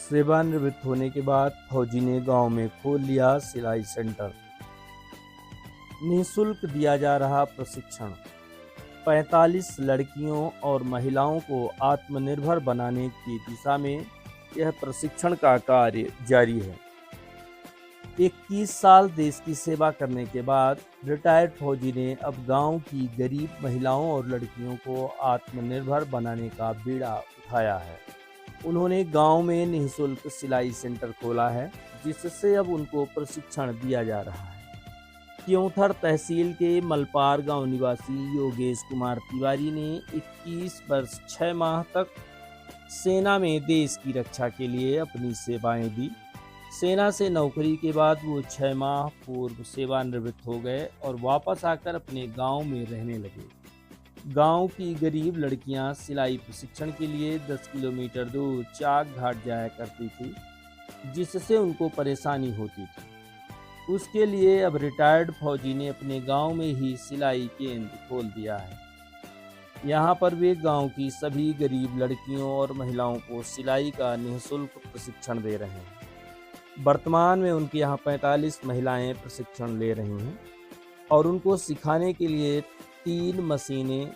सेवानिवृत्त होने के बाद फौजी ने गांव में खोल लिया सिलाई सेंटर। निःशुल्क दिया जा रहा प्रशिक्षण। 45 लड़कियों और महिलाओं को आत्मनिर्भर बनाने की दिशा में यह प्रशिक्षण का कार्य जारी है। 21 साल देश की सेवा करने के बाद रिटायर्ड फौजी ने अब गांव की गरीब महिलाओं और लड़कियों को आत्मनिर्भर बनाने का बीड़ा उठाया है। उन्होंने गांव में निःशुल्क सिलाई सेंटर खोला है, जिससे अब उनको प्रशिक्षण दिया जा रहा है। त्योंथर तहसील के मलपार गांव निवासी योगेश कुमार तिवारी ने 21 वर्ष 6 माह तक सेना में देश की रक्षा के लिए अपनी सेवाएं दी। सेना से नौकरी के बाद वो 6 माह पूर्व सेवानिवृत्त हो गए और वापस आकर अपने गांव में रहने लगे। गांव की गरीब लड़कियां सिलाई प्रशिक्षण के लिए 10 किलोमीटर दूर चाक घाट जाया करती थी, जिससे उनको परेशानी होती थी। उसके लिए अब रिटायर्ड फौजी ने अपने गांव में ही सिलाई केंद्र खोल दिया है। यहां पर वे गांव की सभी गरीब लड़कियों और महिलाओं को सिलाई का निःशुल्क प्रशिक्षण दे रहे हैं। वर्तमान में उनके यहाँ 45 महिलाएं प्रशिक्षण ले रही हैं और उनको सिखाने के लिए 3 मशीनें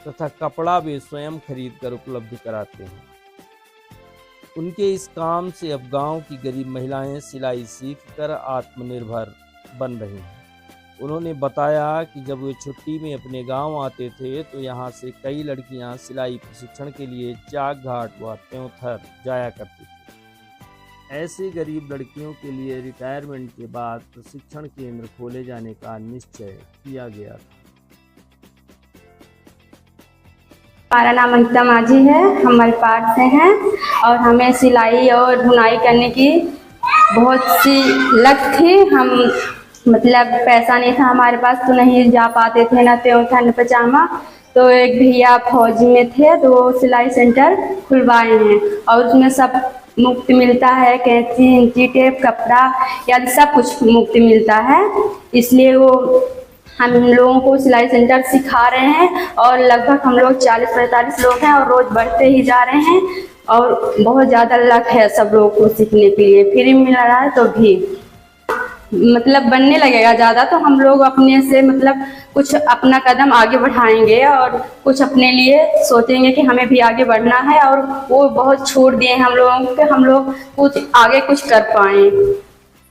तथा कपड़ा वे स्वयं खरीद कर उपलब्ध कराते हैं। उनके इस काम से अब गांव की गरीब महिलाएं सिलाई सीखकर आत्मनिर्भर बन रही हैं। उन्होंने बताया कि जब वे छुट्टी में अपने गांव आते थे तो यहां से कई लड़कियां सिलाई प्रशिक्षण के लिए चाक घाट व त्योंथर जाया करती थी। ऐसी गरीब लड़कियों के लिए रिटायरमेंट के बाद प्रशिक्षण केंद्र खोले जाने का निश्चय किया गया था। हमारा नाम अंकिता माझी है, हम मलपार से हैं और हमें सिलाई और बुनाई करने की बहुत सी लत थी। हम मतलब पैसा नहीं था हमारे पास, तो नहीं जा पाते थे, ना त्योंथर न पजामा। तो एक भैया फौजी में थे तो वो सिलाई सेंटर खुलवाए हैं और उसमें सब मुफ्त मिलता है, कैंची, इंची टेप, कपड़ा आदि सब कुछ मुफ्त मिलता है। इसलिए वो हम लोगों को सिलाई सेंटर सिखा रहे हैं और लगभग हम लोग 40-45 लोग हैं और रोज़ बढ़ते ही जा रहे हैं और बहुत ज़्यादा लक है सब लोगों को सीखने के लिए। फ्री मिल रहा है तो भी मतलब बनने लगेगा ज़्यादा, तो हम लोग अपने से मतलब कुछ अपना कदम आगे बढ़ाएंगे और कुछ अपने लिए सोचेंगे कि हमें भी आगे बढ़ना है। और वो बहुत छूट दिए हम लोगों को, हम लोग कुछ आगे कुछ कर पाएँ।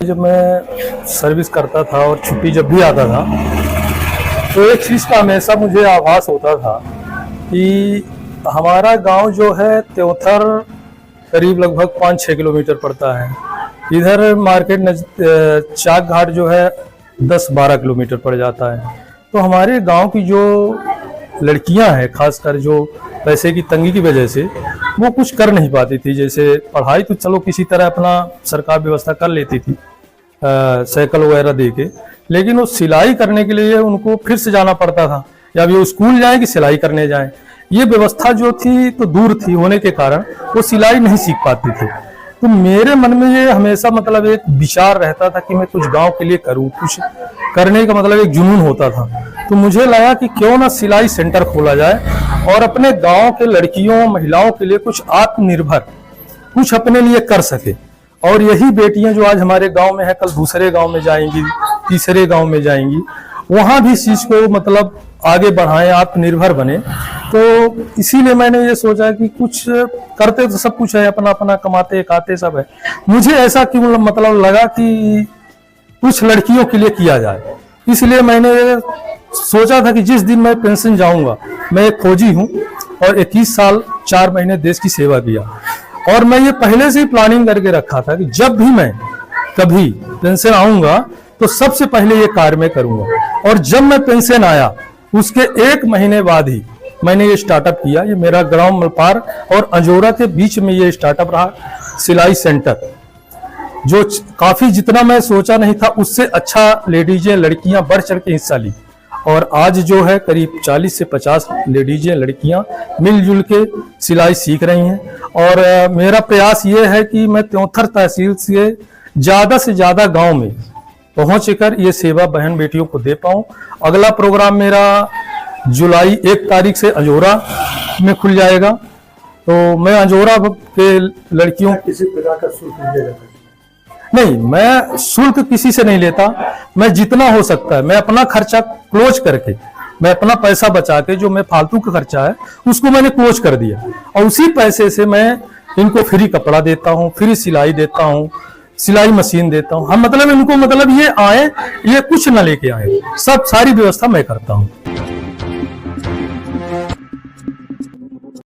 जब मैं सर्विस करता था और छुट्टी जब भी आता था तो एक चीज़ का हमेशा मुझे आभास होता था कि हमारा गांव जो है त्योंथर करीब लगभग 5-6 किलोमीटर पड़ता है। इधर मार्केट चाक घाट जो है 10-12 किलोमीटर पड़ जाता है। तो हमारे गांव की जो लड़कियां हैं, खासकर जो पैसे की तंगी की वजह से वो कुछ कर नहीं पाती थी। जैसे पढ़ाई तो चलो किसी तरह अपना सरकार व्यवस्था कर लेती थी साइकिल वगैरह दे के, लेकिन वो सिलाई करने के लिए उनको फिर से जाना पड़ता था, या भी वो स्कूल जाए कि सिलाई करने जाए। ये व्यवस्था जो थी तो दूर थी होने के कारण वो सिलाई नहीं सीख पाती थी। तो मेरे मन में ये हमेशा मतलब एक विचार रहता था कि मैं कुछ गांव के लिए करूं, कुछ करने का मतलब एक जुनून होता था। तो मुझे लगा कि क्यों ना सिलाई सेंटर खोला जाए और अपने गांव के लड़कियों महिलाओं के लिए कुछ आत्मनिर्भर कुछ अपने लिए कर सके। और यही बेटियां जो आज हमारे गांव में है, कल दूसरे गांव में जाएंगी, तीसरे गांव में जाएंगी, वहां भी इस चीज को मतलब आगे बढ़ाएं, आत्मनिर्भर बने। तो इसीलिए मैंने ये सोचा कि कुछ करते तो सब कुछ है, अपना अपना कमाते खाते सब है, मुझे ऐसा क्यों मतलब लगा कि कुछ लड़कियों के लिए किया जाए। इसलिए मैंने सोचा था कि जिस दिन मैं पेंशन जाऊंगा, मैं एक फौजी हूं और 21 साल 4 महीने देश की सेवा किया और मैं ये पहले से ही प्लानिंग करके रखा था कि जब भी मैं कभी पेंशन आऊंगा तो सबसे पहले ये कार्य मैं करूंगा। और जब मैं पेंशन आया उसके 1 महीने बाद ही मैंने ये स्टार्टअप किया। ये मेरा ग्राम मलपार और अंजोरा के बीच में ये स्टार्टअप रहा, सिलाई सेंटर, जो काफी जितना मैं सोचा नहीं था उससे अच्छा लेडीजें लड़कियां बढ़ चढ़ के हिस्सा ली। और आज जो है करीब 40 से 50 लेडीजें लड़कियां मिलजुल के सिलाई सीख रही हैं। और मेरा प्रयास ये है कि मैं त्योंथर तहसील से ज़्यादा गांव में पहुंच कर ये सेवा बहन बेटियों को दे पाऊं। अगला प्रोग्राम मेरा जुलाई 1 तारीख से अंजोरा में खुल जाएगा तो मैं अंजोरा के लड़कियों किसी प्रकार का शुल्क नहीं लिया जाता? नहीं, मैं शुल्क किसी से नहीं लेता। मैं जितना हो सकता है मैं अपना खर्चा क्लोज करके, मैं अपना पैसा बचा के, जो मैं फालतू का खर्चा है उसको मैंने क्लोज कर दिया, और उसी पैसे से मैं इनको फ्री कपड़ा देता हूँ, फ्री सिलाई देता हूँ, सिलाई मशीन देता हूँ। हम मतलब इनको मतलब ये आए, ये कुछ ना लेके आए, सब सारी व्यवस्था मैं करता हूँ।